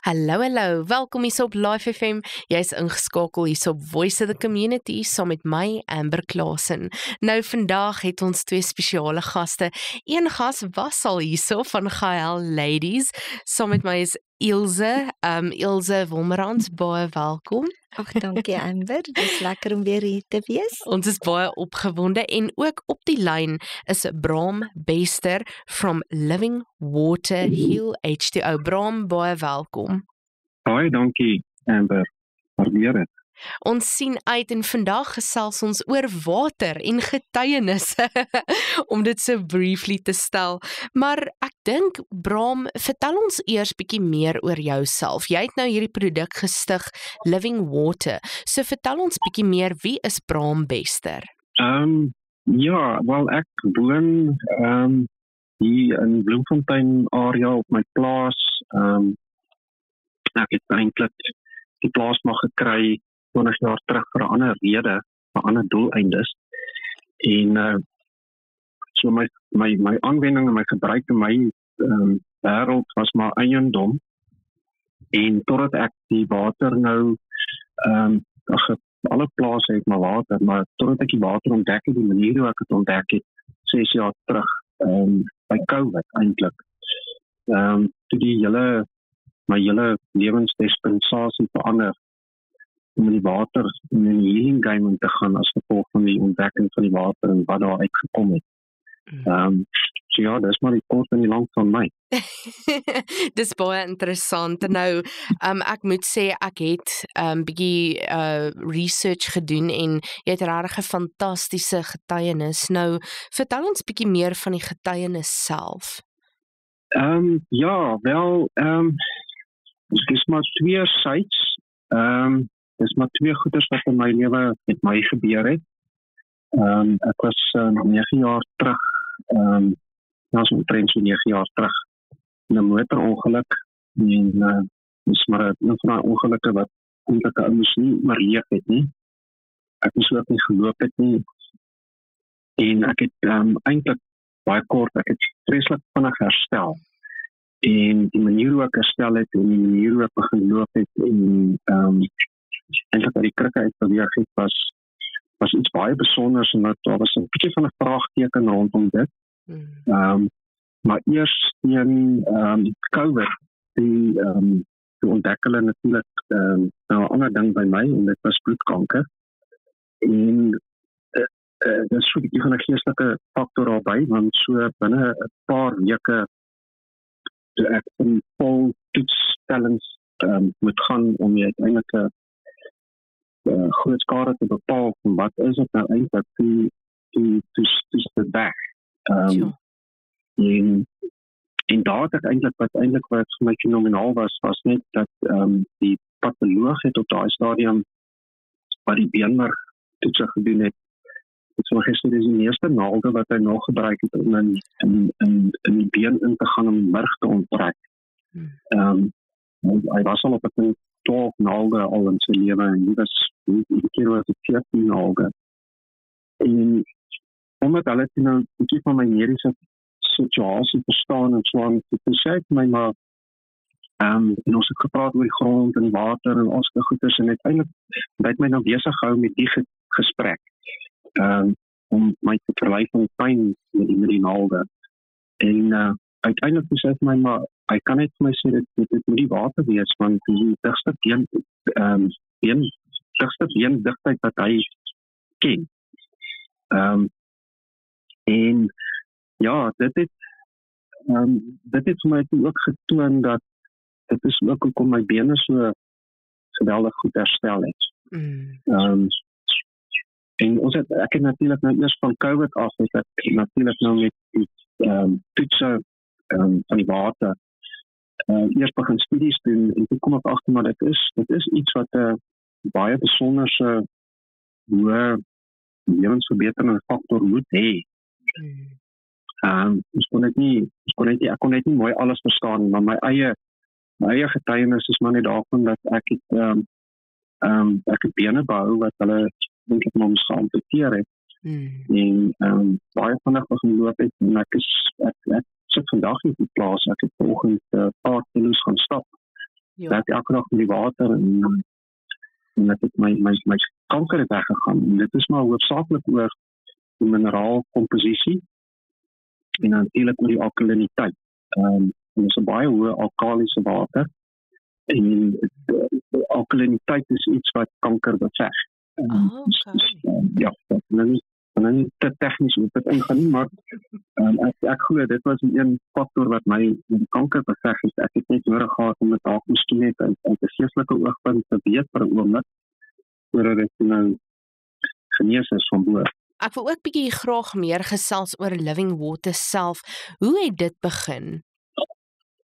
Hallo, hallo. Welkom hier op Live FM. Jy's ingeskakel hier op Voice of the Community saam met my, Amber Klasen. Nou vandag het ons twee spesiale gaste. Een gas was al hierso van GL Ladies. Saam met my is Ilse. Ilse Wolmerans, baie welkom. Ag, dankie Amber. Dis lekker om weer hier te wees. Ons is baie opgewonde en ook op die lyn is Bram Bester from Living Water Heal H2O. Bram, baie welkom. Baie dankie Amber. Waardeer dit. Ons sien uit en vandag gesels ons oor water en getuienisse om dit so briefly te stel. Maar ek dink Bram, vertel ons eers bietjie meer oor jouself. Jy het nou hierdie produk gestig, Living Water. So vertel ons bietjie meer, wie is Bram Bester? Ja, wel ek woon hier in Bloemfontein area op my plaas. Ek het eintlik die plaas mag gekry 20 jaar terug vir 'n ander rede, vir ander doeleindes. En so my aanwending en my gebruik in my wêreld was maar eiendom. En totdat ek die water nou alle plase het maar water, maar totdat ek die water ontdek het, die manier hoe ek het ontdek het 6 jaar terug by COVID eintlik. Toe my hele lewensdispensasie verander om in die water en in die healing game in te gaan as gevolg van die ontdekking van die water en wat daar uitgekom het. So ja, dis maar die kort en die lank van my. Dis baie interessant. Nou, ek moet sê ek het bietjie research gedoen en jy het regtig 'n fantastiese getuienis. Nou, vertel ons bietjie meer van die getuienis self. Ja, wel, dis maar twee sides. Dis maar twee goeders wat in my lewe met my gebeur het. Ek was 9 jaar terug, so omtrent so 9 jaar terug, in 'n motorongeluk. En dis maar een van die ongelukke wat eintlik 'n ou mens nie oorleef het nie. Ek moes ook nie geloop het nie. En ek het eintlik baie kort, ek het vreeslik vinnig herstel. En die manier hoe ek herstel het en die manier hoe ek begin loop het en eintlik uit die krikke uit beweeg het was iets baie besonders en daar was 'n bietjie van 'n vraagteken rondom dit. Maar eers teen COVID die ontdek hulle natuurlik nou 'n ander ding by my en dit was bloedkanker. En dit is so 'n bietjie van 'n geestelike faktor daarbey, want so binne 'n paar weke toe ek in vol toetsstellings moet gaan om jy uiteindelik groot skade te bepaal van wat is dit nou eintlik die weg. En daar het ek eintlik wat vir my fenomenaal was net dat die patoloog het op daai stadium wat die beenmerg toetse gedoen het. So gister is die meeste naalde wat hy nog gebruik het om in die been in te gaan om die merg te onttrek. Hy was al op 'n 12 naalde al in sy lewe en die keer was het 14 naalde. En omdat hulle nou 'n bietjie van my mediese situasie verstaan en so aan, toe sê ek my maar en ons het gepraat oor die grond en die water en al die goeders en uiteindelik het my nou besig gehou met die gesprek. Om my te verlei van pyn met die naalde. En uiteindelik sê hy my maar hy kan net vir my sê dit moet die water wees want die digste beendigtheid wat hy ken. En ja, dit het vir my ook getoon dat dit is ook hoekom my bene so geweldig goed herstel het. En ek het natuurlik nou eers van COVID af, het ek natuurlik nou met die toetse van die water eers begin studies doen en toe kom ek agter maar dit is iets wat 'n baie besonderse hoë lewensverbeterende faktor moet hê. Ek kon net nie mooi alles verstaan, maar my eie getuienis is maar net daarvan dat ek het bene behou wat hulle eintlik maar moes geamputeer het. En baie vinnig begin loop het en ek sit vandag in die plaas, ek het vanoggend 'n paar kilo's gaan stap. werk elke dag met die water en dat het my kanker het weggegaan. En dit is maar hoofsaaklik oor die mineraalkomposisie en natuurlik oor die alkaliniteit. Dit is 'n baie hoë alkalisiese water en alkaliniteit is iets wat kanker beveg. Ja, dat kan nie te tegnies op dit ingaan nie, maar ek glo dit was een faktor wat my met kanker beveg het. Ek het net nodig gehad om dit dalk miskien net uit 'n geestelike oogpunt te weet vir 'n oomblik, voordat dit nou genees is van bo. Ek wil ook bietjie graag meer gesels oor Living Water self. Hoe het dit begin?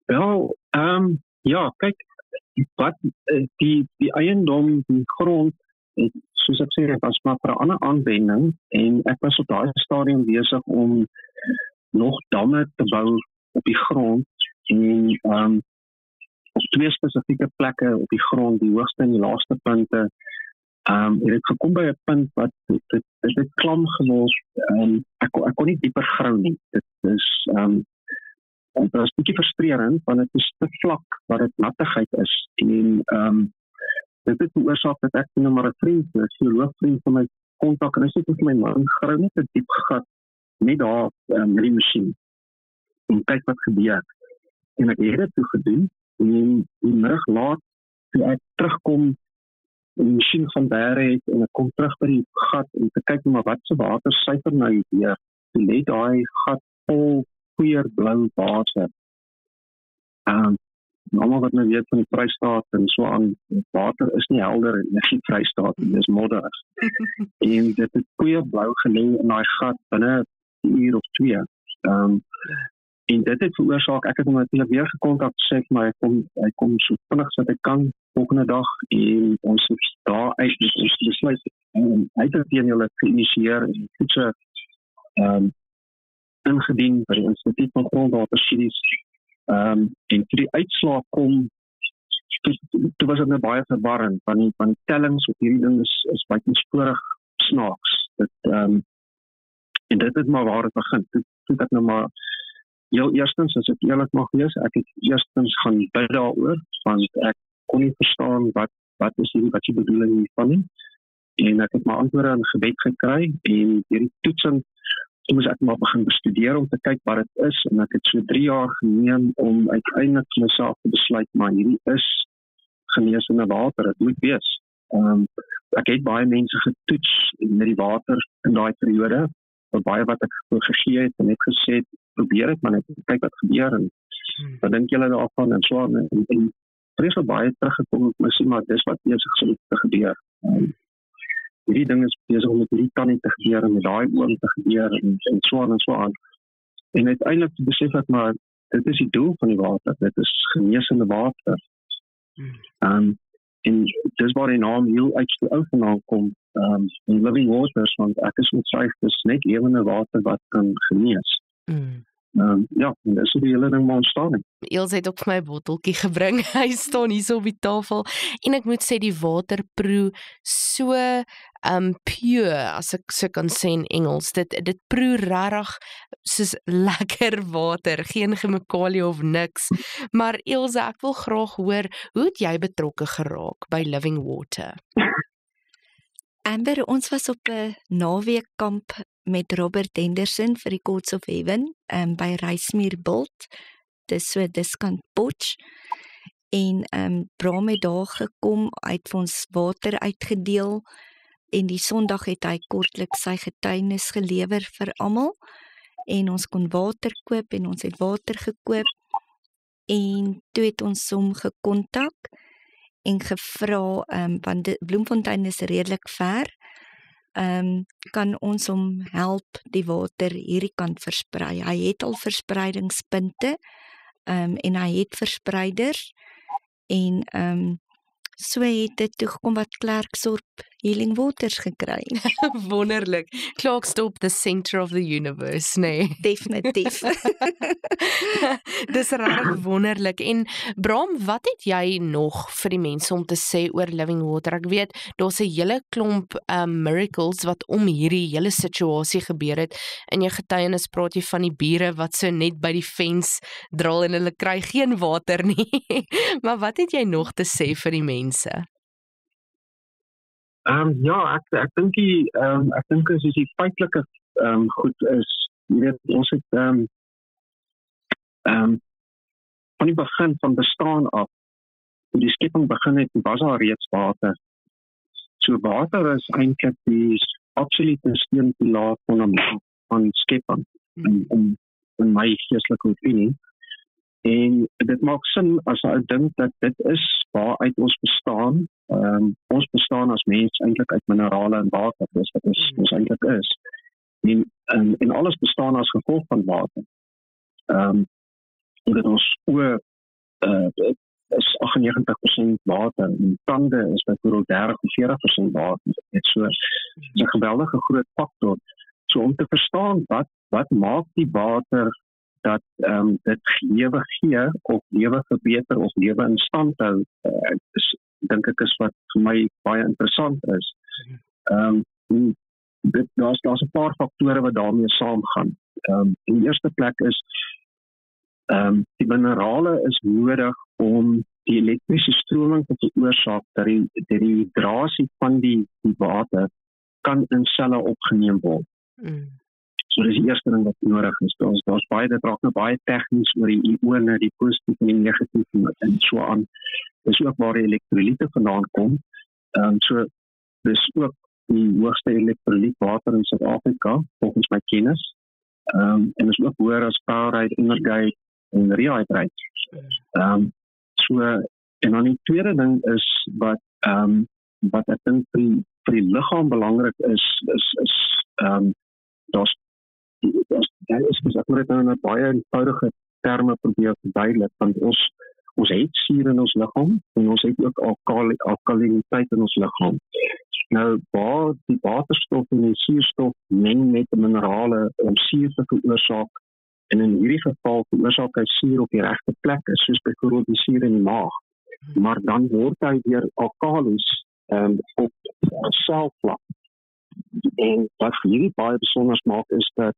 Wel, ja, kyk, wat die eiendom, die grond, soos ek sê, dit was maar vir 'n ander aanwending en ek was op daai stadium besig om nog damme te bou op die grond en op 2 spesifieke plekke op die grond, die hoogste en die laagste punte. Het het gekom by 'n punt wat dit het klam geword. Ek kon nie dieper grou nie. Dit is dit was 'n bietjie frustrerend want dit is te vlak waar dit nattigheid is en dit het veroorsaak dat ek nou maar 'n vriend, 'n geoloogvriend van my kontak en hy sê vir my man, grou net 'n diep gat net daar met die masjien en kyk wat gebeur. En ek het dit toe gedoen en die middag laat toe ek terugkom en die masjien van daar het en ek kom terug by die gat en te kyk maar wat se water syfer nou weer. Toe lê daai gat vol goeie blou water. Almal wat nou weet van die Vrystaat en so aan, water is nie helder in die Vrystaat, dit is modderig. En dit het goeie blou gelê in daai gat binne 'n uur of 2. En dit het veroorsaak, ek het hom natuurlik weer gekontak, sê maar hy kom so vinnig as hy kan volgende dag en ons het daar uit met ons besluit. Hy het teenoor geïnisieer en toetse ingedien by die Instituut van Grondwaterstudies. En toe die uitslae kom, toe was dit nou baie verwarrend, want die tellings op hierdie ding is buitensporig snaaks. En dit het maar waar het begin. Toe ek nou maar, heel eerstens, as ek eerlik mag wees, ek het eerstens gaan bid daaroor, want ek kon nie verstaan wat is die bedoeling hiervan nie. En ek het my antwoorde in gebed gekry, en hierdie toetsing, toe moes ek maar begin bestudeer om te kyk wat dit is, en ek het so 3 jaar geneem om uiteindelik vir myself te besluit, maar hierdie is geneesende water, dit moet wees. Ek het baie mense getoets met die water in daai periode, baie wat ek gegee het en net gesê, probeer het, maar net kyk wat gebeur, en wat dink julle daarvan, en so aan, en vreeslik baie teruggekom, ek sê, maar dis wat besig is te gebeur. Hierdie ding is besig om met hierdie tannie te gebeur, en met daai oom te gebeur, en so aan en so aan. En uiteindelik besef ek, maar dit is die doel van die water, dit is geneesende water. En dis waar die naam heel uit ou vandaan kom, in Living Waters, want ek is oortuig, dis net lewende water wat kan genees. Ja, en dis hoe die hele ding maar ontstaan het. Els het ook vir my 'n botteltjie gebring, hy staan hier so op die tafel, en ek moet sê, die water proe so pure, as ek so kan sê in Engels, dit proe rarig soos lekker water, geen chemikalie of niks, maar Elsje, ek wil graag hoor, hoe het jy betrokke geraak by Living Water? Amber, ons was op 'n naweekkamp met Robert Henderson vir die Courts of Heaven by Reismuurbult. Dis so diskant Potch. En Bram het daar gekom, hy het vir ons water uitgedeel en die Sondag het hy kortliks sy getuienis gelewer vir almal. En ons kon water koop en ons het water gekoop. En toe het ons hom gekontak en gevra, want Bloemfontein is redelik ver, kan ons hom help die water hierdie kant versprei. Hy het al verspreidingspunte, en hy het verspreiders, en so het dit toe gekom wat Klerksdorp healing waters gekry. Wonderlik. Klaakstop, the center of the universe, nee. Definitief. Dis regtig wonderlik. En Bram, wat het jy nog vir die mense om te sê oor Living Water? Ek weet, daar's 'n hele klomp miracles wat om hierdie hele situasie gebeur het. In jou getuienis praat jy van die bure wat so net by die fens drol en hulle kry geen water nie. Maar wat het jy nog te sê vir die mense? Ja, ek dink as die feitelike goed is, jy weet, ons het van die begin van bestaan af, toe die skepping begin het, was daar reeds water. So water is eintlik die absolute steunpilaar van skepping, in my geestelike opinie. En dit maak sin as jy dink dat dit is waaruit ons bestaan. Ons bestaan as mens eintlik uit minerale en water, dis wat ons eintlik is. En alles bestaan as gevolg van water. Omdat ons oë is 98% water, en tande is byvoorbeeld 30 of 40% water. Dit is 'n geweldige groot faktor. So om te verstaan wat maak die water dat dit lewe gee, of lewe verbeter, of lewe in stand hou, dink ek is wat vir my baie interessant is. Daar's 'n paar faktore wat daarmee saamgaan. In die eerste plek is die minerale is nodig om die elektriese stroming te veroorsaak dat die hydrasie van die water kan in selle opgeneem word. So dis die eerste ding wat nodig is. Daar's baie, dit raak nou baie tegnies oor die ione, die positief en die negatief en so aan. Dis ook waar die elektrolyte vandaan kom. So dis ook die hoogste elektrolytwater in Suid-Afrika, volgens my kennis. En is ook hoër as Powerade, Energate en Rehydrate. So, en dan die tweede ding is wat ek dink vir die liggaam belangrik is ek moet dit nou in 'n baie eenvoudige terme probeer verduidelik, want ons het suur in ons liggaam en ons het ook alkaliniteit in ons liggaam. Nou, waar die waterstof en die suurstof meng met die minerale om suur te veroorsaak, en in hierdie geval veroorsaak hy suur op die regte plekke, soos byvoorbeeld die suur in die maag. Maar dan word hy weer alkalis op selvlak. En wat hierdie baie besonder maak is dat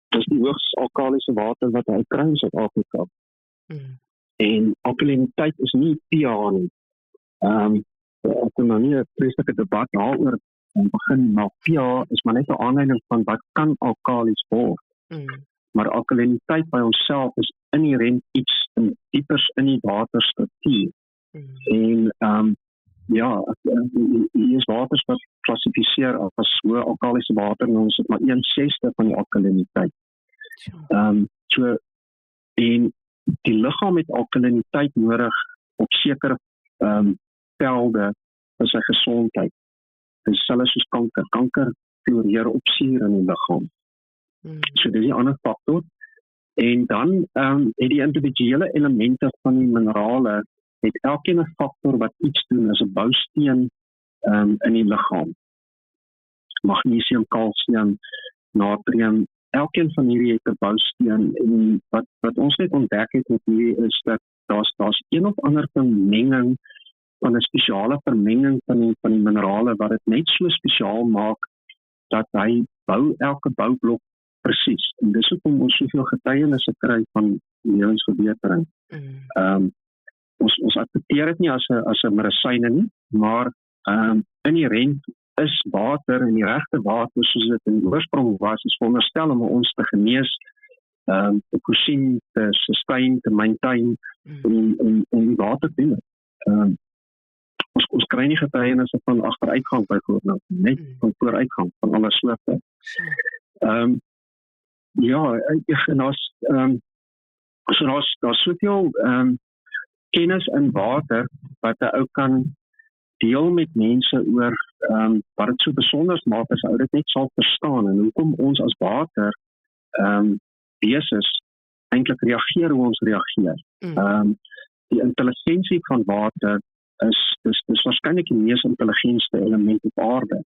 dis die hoogste alkalise water wat hy kry in Suid-Afrika. En alkaliniteit is nie pH nie. Ek kan nou nie 'n vreeslike debat daaroor begin, maar pH is maar net 'n aanleiding van wat kan alkalis word. Maar alkaliniteit by onsself is inherent iets diepers in die waterstruktuur. En hier is waters wat klassifiseer as hoë alkalise water, en ons het maar 1/6 van die alkaliniteit. So, en die liggaam het alkaliniteit nodig op sekere velde vir sy gesondheid. Dit is selfs soos kanker. Kanker floreer op suur in die liggaam. So dis 'n ander faktor. En dan het die individuele elemente van die minerale het elkeen 'n faktor wat iets doen as 'n bousteen in die liggaam. Magnesium, kalsium, natrium, elkeen van hierdie het 'n bousteen, en wat ons net ontdek het met hierdie is dat daar's een of ander vermenging, van 'n spesiale vermenging van die minerale wat dit net so spesiaal maak dat hy elke boublok presies. En dis hoekom ons soveel getuienisse kry van lewensverbetering. Ons accepteer dit nie as 'n medisyne nie, maar inherent is water, en die regte water soos dit in die oorsprong was, is veronderstel om ons te genees, te voorsien, te sustain, te maintain, en die water te doen. Ons kry nie getuienisse van agteruitgang byvoorbeeld, net van vooruitgang, van alle soorte. En daar's soveel kennis in water wat 'n ou kan deel met mense oor wat dit so besonder maak as ou dit net sal verstaan, en hoekom ons as water wesens eintlik reageer hoe ons reageer. Die intelligensie van water is waarskynlik die mees intelligentste element op aarde.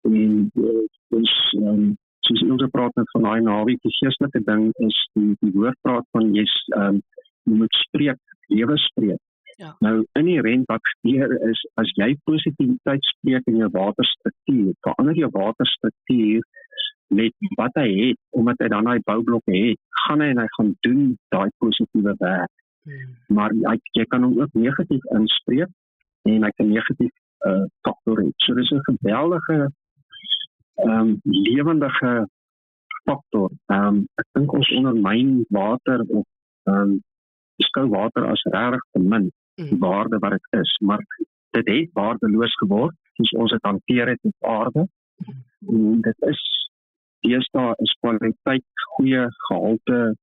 En soos Ilse praat net van daai naweek, die geestelike ding is die woordpraat van jy moet spreek, lewe spreek. Ja. Nou inherent wat gebeur is, as jy positiwiteit spreek in jou waterstruktuur, verander jou waterstruktuur met wat hy het, omdat hy dan daai boublokke het, gaan hy en hy gaan doen daai positiewe werk. Maar jy kan hom ook negatief inspreek en hy kan negatief faktor hê. So dis 'n geweldige lewendige faktor. Ek dink ons ondermyn water of beskou water as regtig te min die waarde wat dit is, maar dit het waardeloos geword, soos ons dit hanteer het op aarde. En dit is deesdae is kwaliteit, goeie gehalte,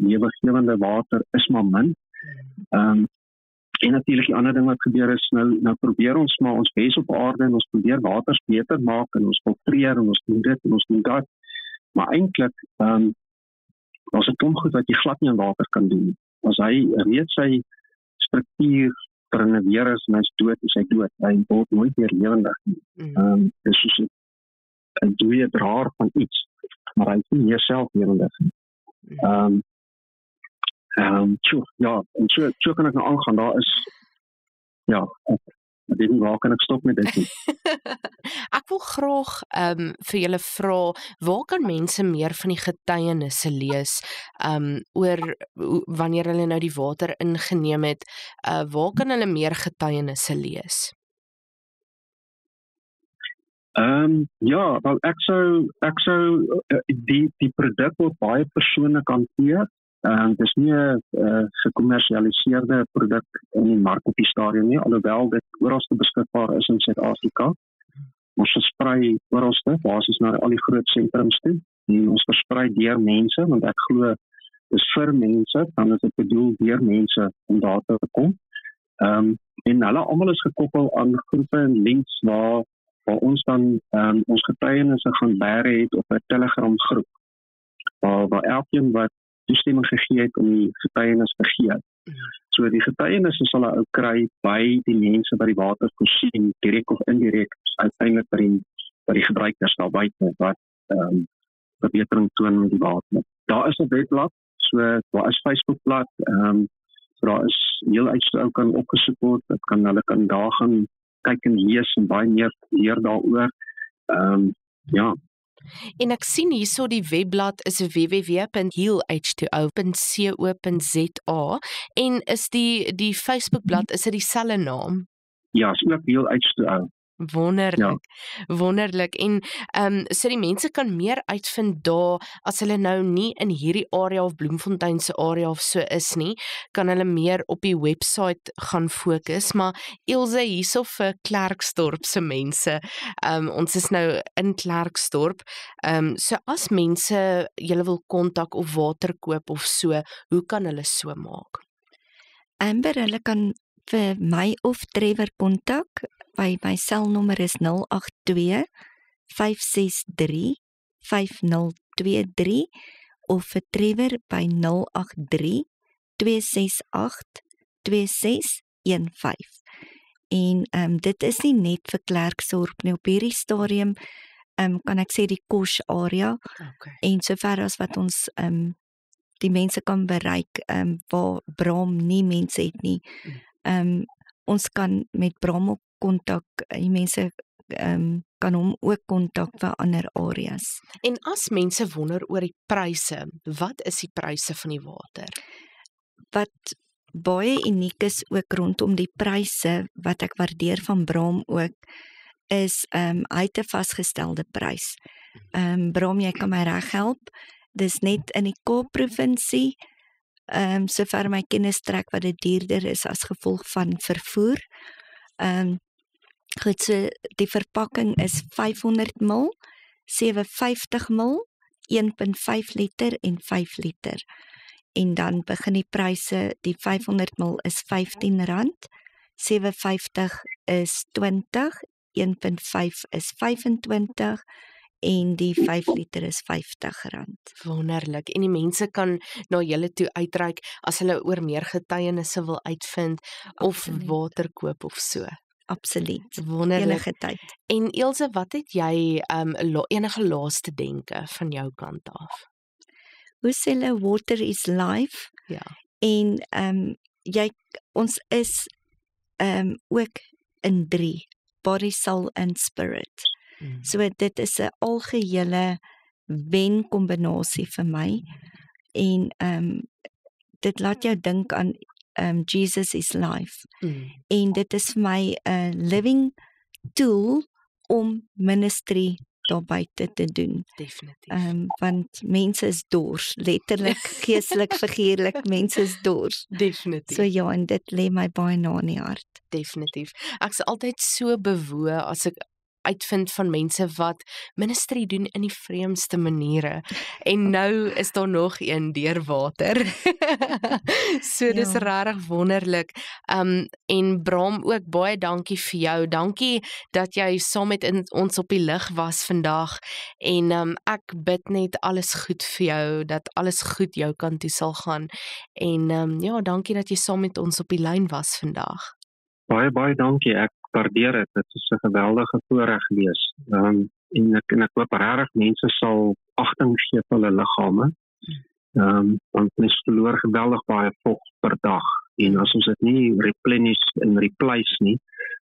lewensgewende water is maar min. En natuurlik die ander ding wat gebeur is, nou probeer ons maar ons bes op aarde en ons probeer waters beter maak en ons filtreer en ons doen dit en ons doen dat. Maar eintlik, daar's 'n klomp goed wat jy glad nie aan water kan doen. As hy reeds sy struktuur vernuweer is en hy's dood, is hy dood. Hy word nooit weer lewendig nie. Dis soos 'n dooie draer van iets, maar hy is nie meer self lewendig nie. Ja, en so kan ek nou aangaan. Daar is, ja, ek weet nie waar kan ek stop met dit nie. Ek wil graag vir julle vra, waar kan mense meer van die getuienisse lees oor wanneer hulle nou die water ingeneem het, waar kan hulle meer getuienisse lees? Ja, wel ek sou die produk word baie persoonlik hanteer. Dis nie 'n gekommersialiseerde produk in die mark op die stadium nie, alhoewel dit oralste beskikbaar is in Suid-Afrika. Ons versprei oralste, basies na al die groot sentrums toe. En ons versprei deur mense, want ek glo dis vir mense, dan is dit bedoel deur mense om daar te kom. En hulle almal is gekoppel aan groepe en links waar ons dan ons getuienisse gaan bære het op 'n Telegram groep. Waar elkeen wat toestemming gegee het om die getuienis te gee. So die getuienisse sal hy ook kry by die mense wat die water voorsien, direk of indirek, uiteindelik by die gebruikers daar buite wat verbetering toon met die water. Daar is 'n webblad, so daar is Facebookblad, so daar is heel uitste ou kan opgesoek word, hulle kan daar gaan kyk en lees en baie meer leer daaroor. Ja. En ek sien hierso die webblad is www.heelh2o.co.za en is die Facebookblad, is dit dieselfde naam? Ja, is ook Heel H2O. Wonderlik, wonderlik. En so die mense kan meer uitvind daar, as hulle nou nie in hierdie area of Bloemfontein se area of so is nie, kan hulle meer op die website gaan fokus. Maar Ilse, hierso vir Klerksdorp se mense, ons is nou in Klerksdorp, so as mense julle wil kontak of water koop of so, hoe kan hulle so maak? Amber, hulle kan vir my of Trevor kontak. My selnommer is 082 563 5023 of vir Trevor by 083 268 2615. En dit is nie net vir Klerksdorp nie, op hierdie stadium kan ek sê die Kosh area. Okay. En sover as wat ons die mense kan bereik waar Braam nie mense het nie. Ons kan met Braam ook kontak, die mense kan hom ook kontak vir ander areas. En as mense wonder oor die pryse, wat is die pryse van die water? Wat baie uniek is ook rondom die pryse, wat ek waardeer van Braam ook, is hy het 'n vasgestelde prys. Braam, jy kan my reg help, dis net in die Kaap-provinsie, sover my kennis trek wat dit duurder is as gevolg van vervoer. Goed, so die verpakking is 500 ml, 750 ml, 1.5 liter en 5 liter. En dan begin die pryse, die 500 ml is R15, 750 is 20, 1.5 is 25 en die 5 liter is R50. Wonderlik. En die mense kan na julle toe uitreik as hulle oor meer getuienisse wil uitvind of Absoluut. water koop of so. Absoluut. Wonderlik. Enige tyd. En Ilse, wat het jy enige laaste denke van jou kant af? Ons sê hulle water is life Ja. en ons is ook in 3, body, soul and spirit. So dit is 'n algehele wen kombinasie vir my en dit laat jou dink aan Jesus is life. En dit is vir my 'n living tool om ministry daar buite te doen. Definitief. Want mense is dors, letterlik, geestelik, figuurlik, mense is dors. Definitief. So ja, en dit lê my baie na in die hart. Definitief. Ek's altyd so bewoe as ek uitvind van mense wat ministry doen in die vreemdste maniere. En nou is daar nog een deur water. So dis regtig wonderlik. En Bram, ook baie dankie vir jou. Dankie dat jy saam met ons op die lig was vandag. En ek bid net alles goed vir jou, dat alles goed jou kant toe sal gaan. En ja, dankie dat jy saam met ons op die lyn was vandag. Baie dankie. Ek waardeer dit. Dit is 'n geweldige voorreg gewees. En ek hoop regtig mense sal agting gee vir hulle liggame. Want mens verloor geweldig baie vog per dag. En as ons dit nie replenish en replace nie,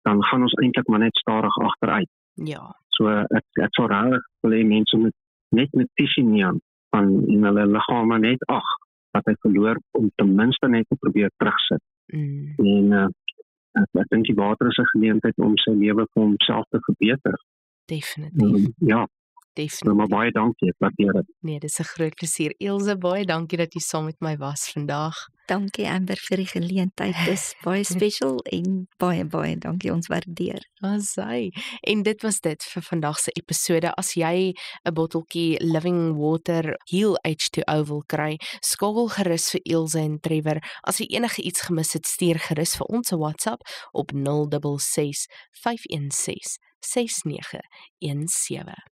dan gaan ons eintlik maar net stadig agteruit. Ja. So ek sou regtig wil hê mense moet net notisie neem van en hulle liggame net wat hy verloor om ten minste net te probeer terugsit. En ek dink die water is 'n geleentheid om sy lewe vir homself te verbeter. Definitief. Ja. Definitief. Maar baie dankie, ek waardeer dit. Nee, dis 'n groot plesier. Ilse, baie dankie dat jy saam met my was vandag. Dankie Amber vir die geleentheid. Dis baie special en baie dankie, ons waardeer. Asai. En dit was dit vir vandag se episode. As jy 'n botteltjie Living Water Heal H2O wil kry, skakel gerus vir Ilse en Trevor. As jy enige iets gemis het, stuur gerus vir ons 'n WhatsApp op 066 516 6917.